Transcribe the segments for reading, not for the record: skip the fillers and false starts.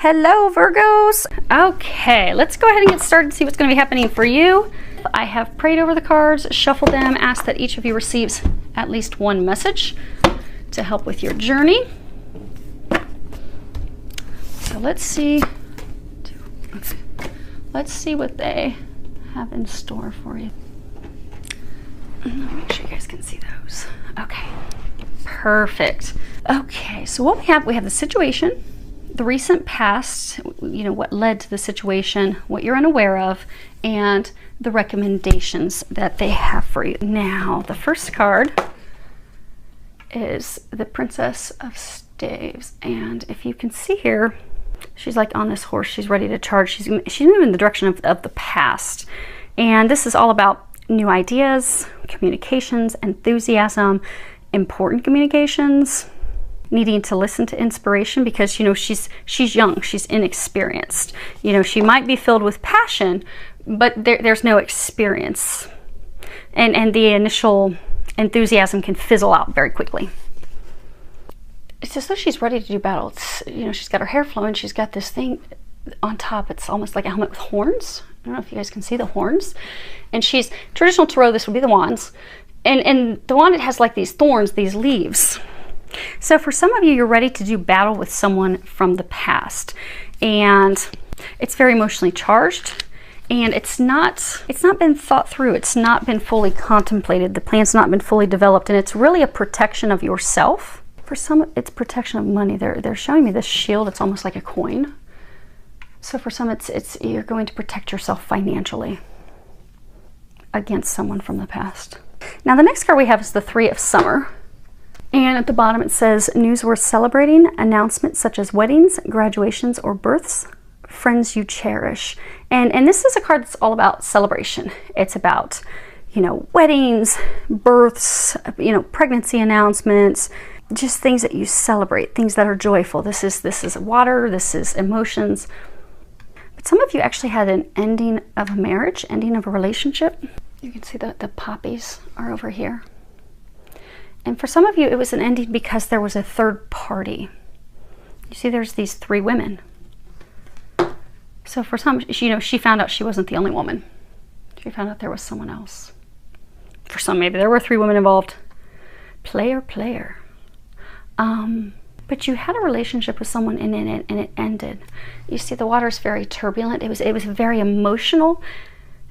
Hello, Virgos. Okay, let's go ahead and get started and see what's going to be happening for you. I have prayed over the cards, shuffled them, asked that each of you receives at least one message to help with your journey. So let's see what they have in store for you. Let me make sure you guys can see those. Okay, perfect. Okay, so what we have the situation, the recent past, you know, what led to the situation, what you're unaware of, and the recommendations that they have for you. Now, the first card is the Princess of Staves, and if you can see here, she's like on this horse. She's ready to charge. She's moving in the direction of the past, and this is all about new ideas, communications, enthusiasm, important communications, needing to listen to inspiration because, you know, she's young, she's inexperienced. You know, she might be filled with passion, but there's no experience. And the initial enthusiasm can fizzle out very quickly. It's as though she's ready to do battle. It's, you know, she's got her hair flowing, she's got this thing on top. It's almost like a helmet with horns. I don't know if you guys can see the horns. And she's, traditional tarot, this would be the wands. And the wand, it has like these thorns, these leaves. So for some of you, you're ready to do battle with someone from the past, and it's very emotionally charged, and it's not been thought through. It's not been fully contemplated. The plan's not been fully developed, and it's really a protection of yourself. For some, it's protection of money. They're showing me this shield. It's almost like a coin. So for some, it's you're going to protect yourself financially against someone from the past. Now the next card we have is the Three of Summer. And at the bottom it says, news worth celebrating, announcements such as weddings, graduations, or births, friends you cherish. And this is a card that's all about celebration. It's about, you know, weddings, births, you know, pregnancy announcements, just things that you celebrate, things that are joyful. This is water, this is emotions. But some of you actually had an ending of a marriage, ending of a relationship. You can see the poppies are over here. And for some of you, it was an ending because there was a third party. You see, there's these three women. So for some, you know, she found out she wasn't the only woman. She found out there was someone else. For some, maybe there were three women involved. Player. But you had a relationship with someone and it ended. You see, the water is very turbulent. It was a very emotional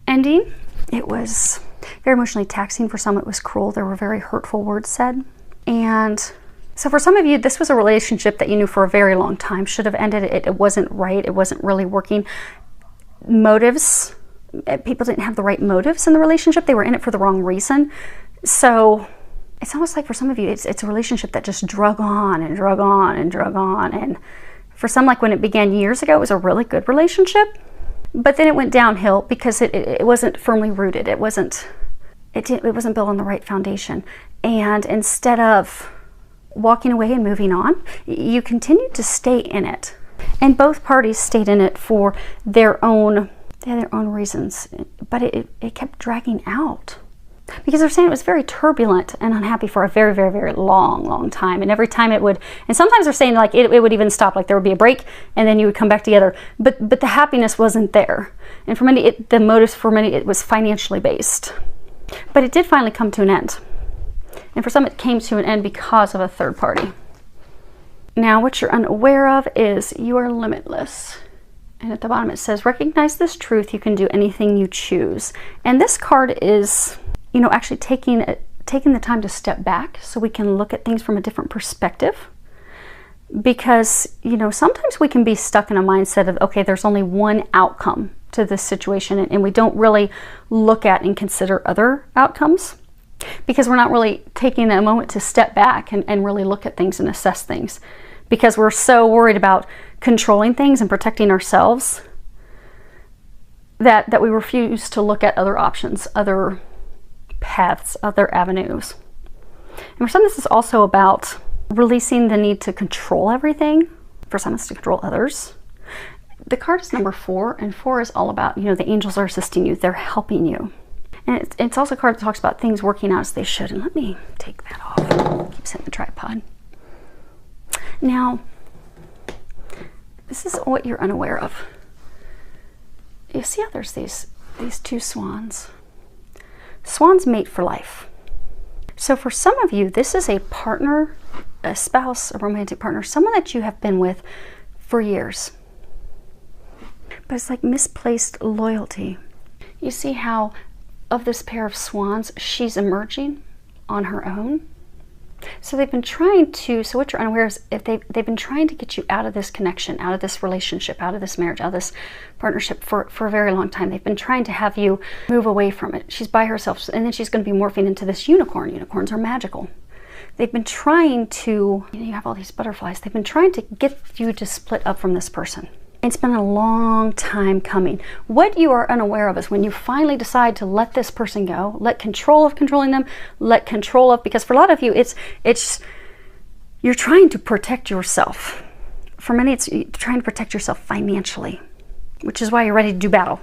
ending. It was very emotionally taxing. For some, it was cruel. There were very hurtful words said. And so for some of you, this was a relationship that you knew for a very long time. Should have ended. It wasn't right. It wasn't really working. Motives. People didn't have the right motives in the relationship. They were in it for the wrong reason. So it's almost like for some of you, it's a relationship that just drug on and drug on and drug on. And for some, like when it began years ago, it was a really good relationship. But then it went downhill because it wasn't firmly rooted. It wasn't built on the right foundation. And instead of walking away and moving on, you continued to stay in it. And both parties stayed in it for their own reasons. But it kept dragging out. Because they're saying it was very turbulent and unhappy for a very, very, very long time. And every time it would, and sometimes they're saying like it would even stop, like there would be a break and then you would come back together. But the happiness wasn't there. And for many, the motives for many, it was financially based. But it did finally come to an end. And for some, it came to an end because of a third party. Now, what you're unaware of is you are limitless. And at the bottom it says, recognize this truth, you can do anything you choose. And this card is, you know, actually taking the time to step back so we can look at things from a different perspective. Because, you know, sometimes we can be stuck in a mindset of, okay, there's only one outcome to this situation, and we don't really look at and consider other outcomes because we're not really taking a moment to step back and really look at things and assess things, because we're so worried about controlling things and protecting ourselves that we refuse to look at other options, other paths, other avenues. And for some, this is also about releasing the need to control everything. For some, it's to control others. The card is number 4, and 4 is all about, you know, the angels are assisting you, they're helping you. And it's also a card that talks about things working out as they should. And let me take that off. Keeps hitting the tripod. Now, This is what you're unaware of. You see how there's these two swans. Swans mate for life. So for some of you, this is a partner, a spouse, a romantic partner, someone that you have been with for years. But it's like misplaced loyalty. You see how of this pair of swans, she's emerging on her own. So they've been trying to, so what you're unaware is if they've been trying to get you out of this connection, out of this relationship, out of this marriage, out of this partnership for a very long time. They've been trying to have you move away from it. She's by herself, and then she's going to be morphing into this unicorn. Unicorns are magical. They've been trying to, you have all these butterflies. They've been trying to get you to split up from this person. It's been a long time coming. What you are unaware of is when you finally decide to let this person go, let control of controlling them, let control of, because for a lot of you, it's you're trying to protect yourself. For many, it's trying to protect yourself financially, which is why you're ready to do battle.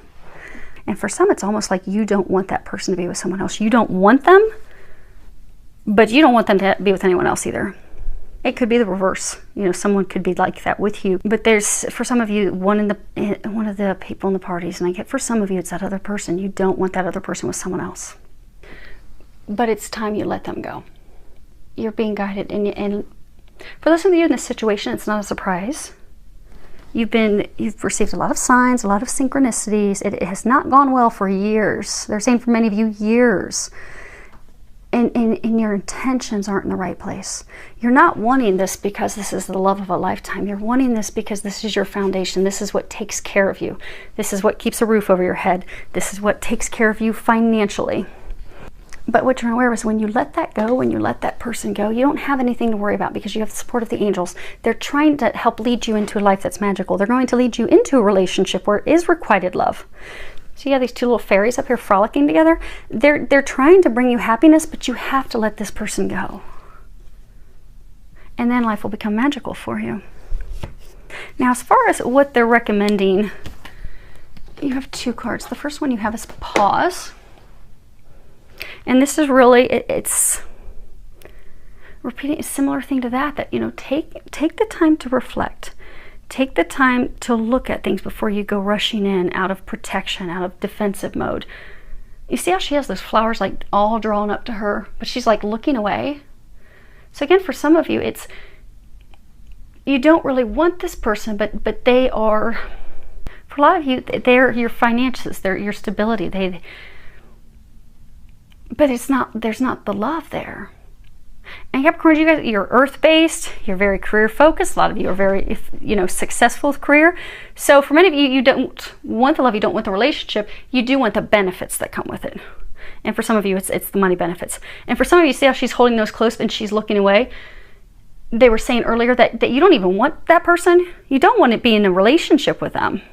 And for some, it's almost like you don't want that person to be with someone else. You don't want them, but you don't want them to be with anyone else either. It could be the reverse. Someone could be like that with you. But there's, for some of you, one of the people in the parties, and I get for some of you, it's that other person. You don't want that other person with someone else. But it's time you let them go. You're being guided. And for those of you in this situation, it's not a surprise. You've received a lot of signs, a lot of synchronicities. It has not gone well for years. They're saying for many of you, years. And your intentions aren't in the right place. You're not wanting this because this is the love of a lifetime. You're wanting this because this is your foundation. This is what takes care of you. This is what keeps a roof over your head. This is what takes care of you financially. But what you're aware of is when you let that go, when you let that person go, you don't have anything to worry about because you have the support of the angels. They're trying to help lead you into a life that's magical. They're going to lead you into a relationship where it is requited love. So you have these two little fairies up here frolicking together. They're trying to bring you happiness, but you have to let this person go. And then life will become magical for you. Now, as far as what they're recommending, you have two cards. The first one you have is pause. And this is really, it's repeating a similar thing to that take the time to reflect. Take the time to look at things before you go rushing in out of protection, out of defensive mode. You see how she has those flowers like all drawn up to her, but she's like looking away. So again, for some of you, it's, you don't really want this person, but they are, for a lot of you, they're your finances, they're your stability. But there's not the love there. And Capricorn, you guys, you're earth-based, you're very career-focused. A lot of you are very, successful with career. So for many of you, you don't want the love, you don't want the relationship, you do want the benefits that come with it. And for some of you, it's the money benefits. And for some of you, see how she's holding those close and she's looking away? They were saying earlier that you don't even want that person. You don't want to be in a relationship with them.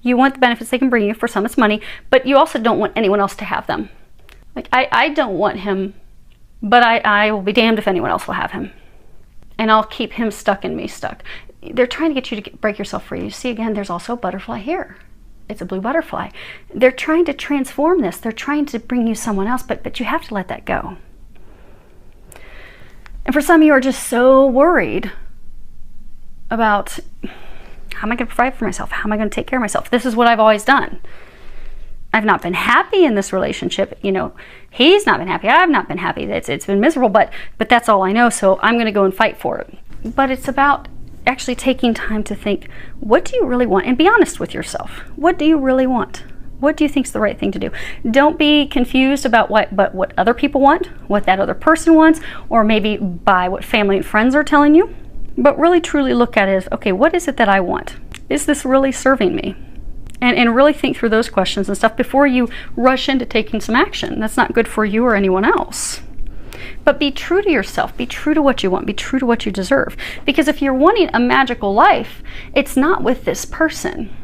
You want the benefits they can bring you. For some, it's money, but you also don't want anyone else to have them. Like, I don't want him, but I will be damned if anyone else will have him. And I'll keep him stuck in me stuck. They're trying to get you to break yourself free. You see, again, there's also a butterfly here. It's a blue butterfly. They're trying to transform this. They're trying to bring you someone else, but you have to let that go. And for some of you are just so worried about, how am I going to provide for myself? How am I going to take care of myself? This is what I've always done. I've not been happy in this relationship. He's not been happy. I've not been happy. It's been miserable, but that's all I know, so I'm going to go and fight for it. But it's about actually taking time to think, what do you really want? And be honest with yourself. What do you really want? What do you think is the right thing to do? Don't be confused about what other people want, what that other person wants, or maybe by what family and friends are telling you. But really truly look at it as, okay, what is it that I want? Is this really serving me? And really think through those questions and stuff before you rush into taking some action. That's not good for you or anyone else. But be true to yourself. Be true to what you want. Be true to what you deserve. Because if you're wanting a magical life, it's not with this person.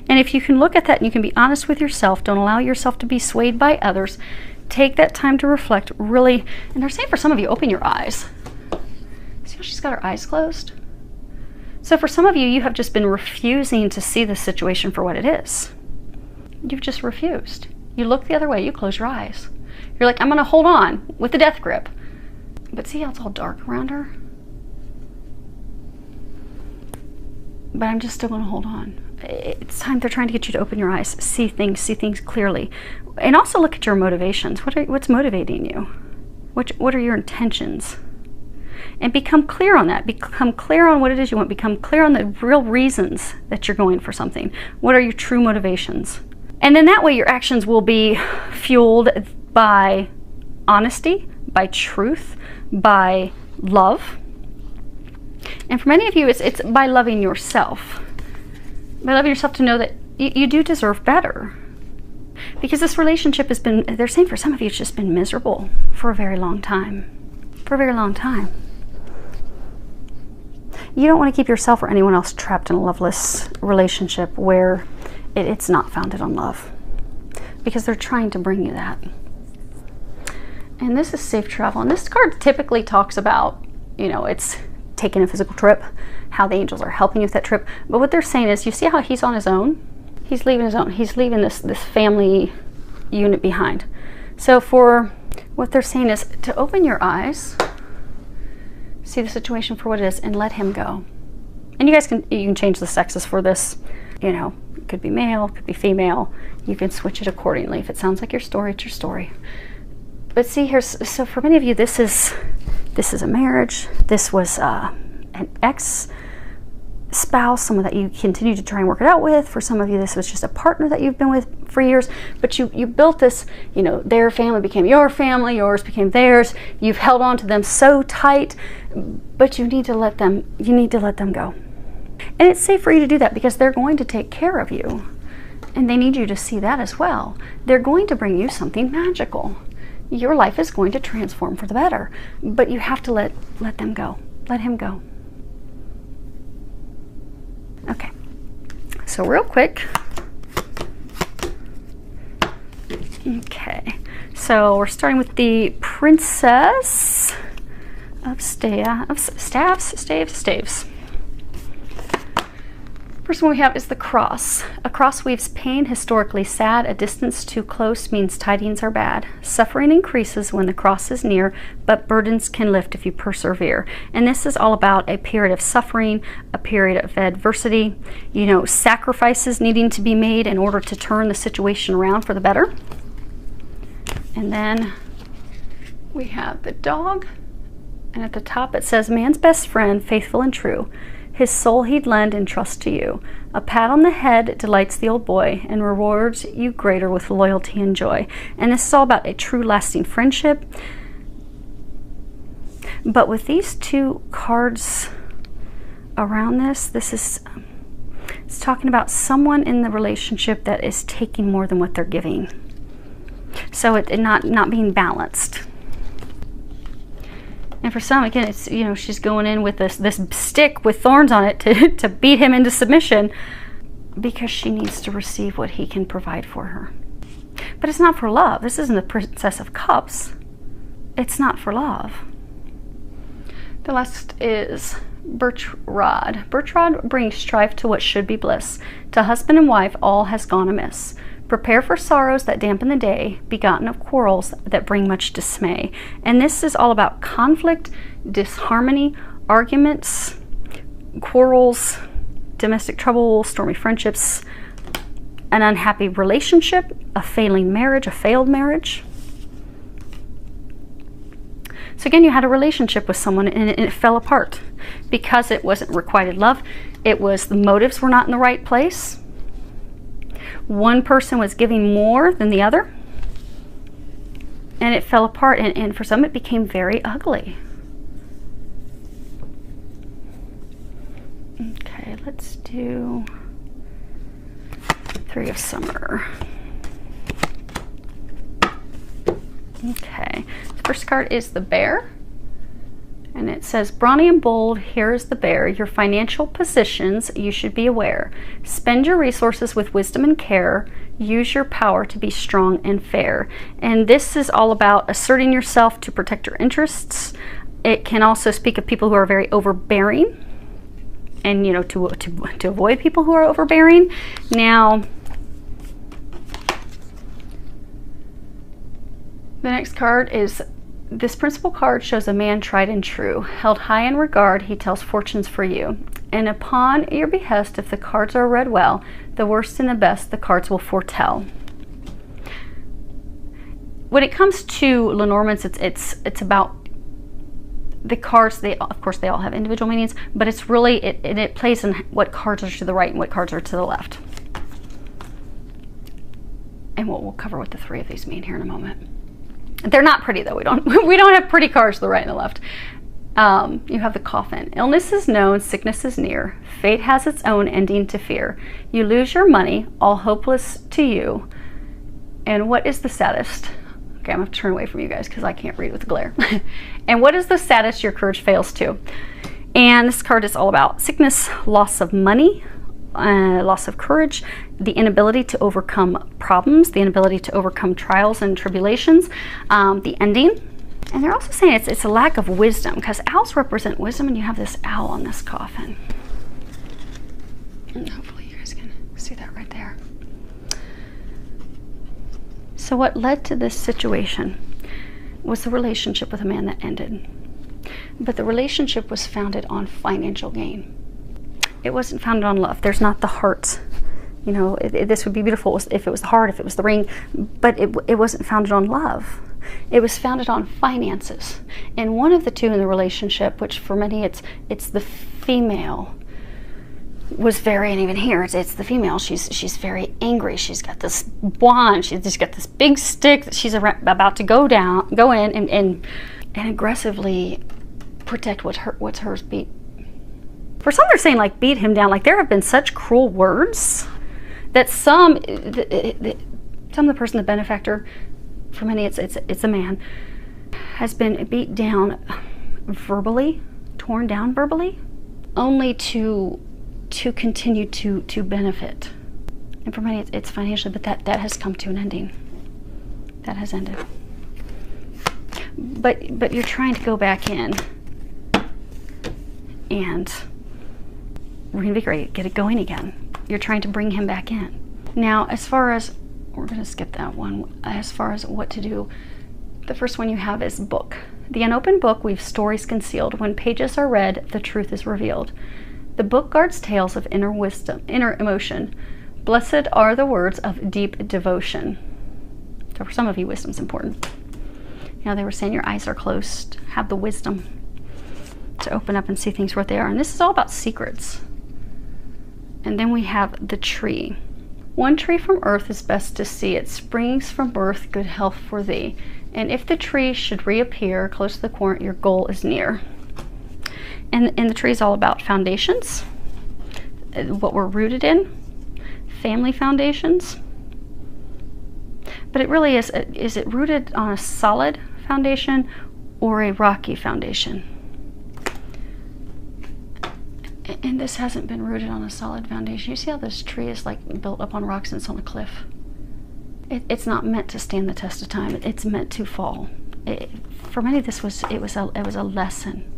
And if you can look at that and you can be honest with yourself, don't allow yourself to be swayed by others, take that time to reflect, really. And they're saying for some of you, open your eyes. See how she's got her eyes closed? So for some of you, you have just been refusing to see the situation for what it is. You've just refused. You look the other way, you close your eyes. You're like, I'm going to hold on with the death grip. But see how it's all dark around her? but I'm just still going to hold on. It's time. They're trying to get you to open your eyes, see things clearly, and also look at your motivations. What's motivating you? What are your intentions? And become clear on that. Become clear on what it is you want. Become clear on the real reasons that you're going for something. What are your true motivations? And then that way your actions will be fueled by honesty, by truth, by love. And for many of you, it's by loving yourself. By loving yourself to know that you do deserve better. Because this relationship has been, they're saying for some of you, it's just been miserable for a very long time. For a very long time. You don't want to keep yourself or anyone else trapped in a loveless relationship where it's not founded on love. Because they're trying to bring you that. And this is safe travel. And this card typically talks about, it's taking a physical trip, how the angels are helping you with that trip. But what they're saying is, you see how he's on his own? He's leaving his own. He's leaving this family unit behind. So for what they're saying is to open your eyes, see the situation for what it is, and let him go. And you can change the sexes for this. It could be male, it could be female. You can switch it accordingly. If it sounds like your story, it's your story. But see here, so for many of you, this is a marriage. This was an ex-spouse, someone that you continue to try and work it out with. For some of you, this was just a partner that you've been with for years. But you built this, their family became your family, yours became theirs. You've held on to them so tight, but you need to let them go. And it's safe for you to do that because they're going to take care of you. And they need you to see that as well. They're going to bring you something magical. Your life is going to transform for the better, but you have to let them go. Let him go. Okay. So real quick. Okay. So we're starting with the Princess of Staves. First one we have is the cross. A cross weaves pain, historically sad. A distance too close means tidings are bad. Suffering increases when the cross is near, but burdens can lift if you persevere. And this is all about a period of suffering, a period of adversity, sacrifices needing to be made in order to turn the situation around for the better. And then we have the dog. And at the top it says, man's best friend, faithful and true. His soul he'd lend in trust to you. A pat on the head delights the old boy and rewards you greater with loyalty and joy. And this is all about a true lasting friendship. But with these two cards around this is it's talking about someone in the relationship that is taking more than what they're giving. So it not being balanced. And for some, again, it's, she's going in with this stick with thorns on it to beat him into submission because she needs to receive what he can provide for her. But it's not for love. This isn't the Princess of Cups. It's not for love. The last is birch rod. Birch rod brings strife to what should be bliss. To husband and wife, all has gone amiss. Prepare for sorrows that dampen the day, begotten of quarrels that bring much dismay. And this is all about conflict, disharmony, arguments, quarrels, domestic trouble, stormy friendships, an unhappy relationship, a failing marriage, a failed marriage. So again, you had a relationship with someone and it fell apart because it wasn't requited love. It was the motives were not in the right place. One person was giving more than the other, and it fell apart, and for some it became very ugly. Okay, let's do Three of Summer. Okay, the first card is the Bear. And it says, brawny and bold, here is the bear. Your financial positions, you should be aware. Spend your resources with wisdom and care. Use your power to be strong and fair. And this is all about asserting yourself to protect your interests. It can also speak of people who are very overbearing. And, to avoid people who are overbearing. Now, the next card is, this principal card shows a man tried and true. Held high in regard, he tells fortunes for you. And upon your behest, if the cards are read well, the worst and the best the cards will foretell. When it comes to Lenormand's, it's about the cards. Of course they all have individual meanings, but it's really it plays in what cards are to the right and what cards are to the left. And we'll cover what the three of these mean here in a moment. They're not pretty though. We don't have pretty cards to the right and the left. You have the Coffin. Illness is known, sickness is near. Fate has its own ending to fear. You lose your money, all hopeless to you. And what is the saddest? Okay, I'm going to turn away from you guys because I can't read with the glare. And what is the saddest your courage fails to? And this card is all about sickness, loss of money, loss of courage, the inability to overcome problems, the inability to overcome trials and tribulations, the ending. And they're also saying it's a lack of wisdom, because owls represent wisdom, and you have this owl on this coffin. And hopefully you guys can see that right there. So what led to this situation was the relationship with a man that ended. But the relationship was founded on financial gain. It wasn't founded on love. There's not the heart. You know, this would be beautiful if it was the heart, if it was the ring, but it wasn't founded on love. It was founded on finances. And one of the two in the relationship, which for many it's the female, was very, and even here it's the female, she's very angry. She's got this wand, she's just got this big stick that she's about to go in and aggressively protect what's hers. Beat. For some, they're saying like beat him down. Like there have been such cruel words that some of the person, the benefactor, for many it's a man, has been beat down verbally, torn down verbally, only to continue to benefit. And for many it's financially, but that has come to an ending. That has ended. But you're trying to go back in and reinvigorate it, get it going again. You're trying to bring him back in. Now, as far as, we're going to skip that one, as far as what to do, the first one you have is book. The unopened book weaves stories concealed. When pages are read, the truth is revealed. The book guards tales of inner wisdom, inner emotion. Blessed are the words of deep devotion. So for some of you, wisdom's important. You know, they were saying your eyes are closed. Have the wisdom to open up and see things for what they are. And this is all about secrets. And then we have the tree. One tree from earth is best to see. It springs from birth, good health for thee. And if the tree should reappear close to the corner, your goal is near. And the tree is all about foundations, what we're rooted in, family foundations. But it really is it rooted on a solid foundation or a rocky foundation? And this hasn't been rooted on a solid foundation. You see how this tree is like built up on rocks and it's on a cliff? It's not meant to stand the test of time. It's meant to fall. For many, it was a lesson.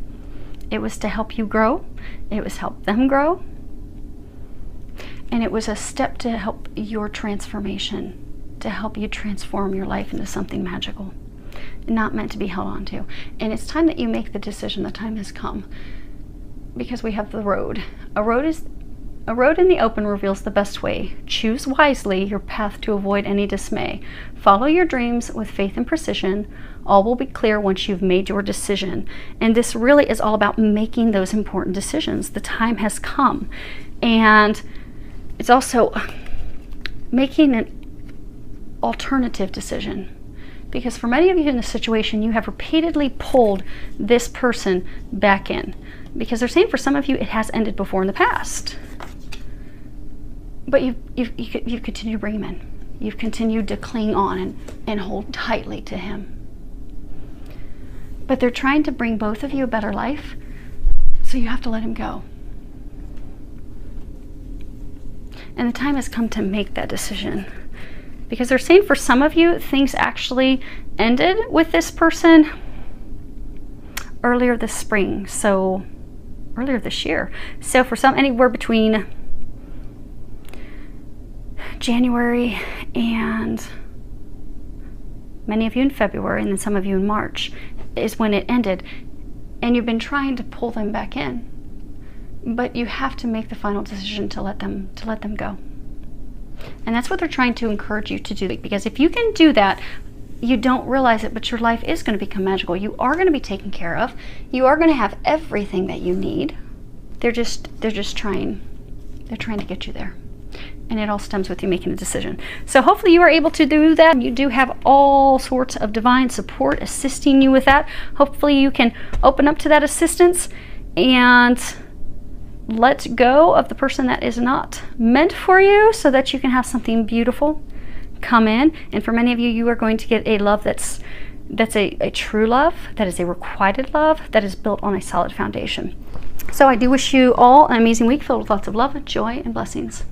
It was to help you grow. It was help them grow. And it was a step to help your transformation, to help you transform your life into something magical, not meant to be held on to. And it's time that you make the decision. The time has come. Because we have the road. A road in the open reveals the best way. Choose wisely your path to avoid any dismay. Follow your dreams with faith and precision. All will be clear once you've made your decision. And this really is all about making those important decisions. The time has come. And it's also making an alternative decision. Because for many of you in this situation, you have repeatedly pulled this person back in. Because they're saying for some of you, it has ended before in the past. But you've continued to bring him in. You've continued to cling on and hold tightly to him. But they're trying to bring both of you a better life, so you have to let him go. And the time has come to make that decision. Because they're saying for some of you, things actually ended with this person earlier this spring. So earlier this year. So for some, anywhere between January and many of you in February, and then some of you in March, is when it ended. And you've been trying to pull them back in. but you have to make the final decision to let them go. And that's what they're trying to encourage you to do, because if you can do that, you don't realize it, but your life is going to become magical. You are going to be taken care of. You are going to have everything that you need. They're just trying to get you there. And it all stems with you making a decision. So hopefully you are able to do that. You do have all sorts of divine support assisting you with that. Hopefully you can open up to that assistance and let go of the person that is not meant for you, so that you can have something beautiful come in. And for many of you, you are going to get a love that's a true love, that is a requited love, that is built on a solid foundation. So I do wish you all an amazing week filled with lots of love, joy, and blessings.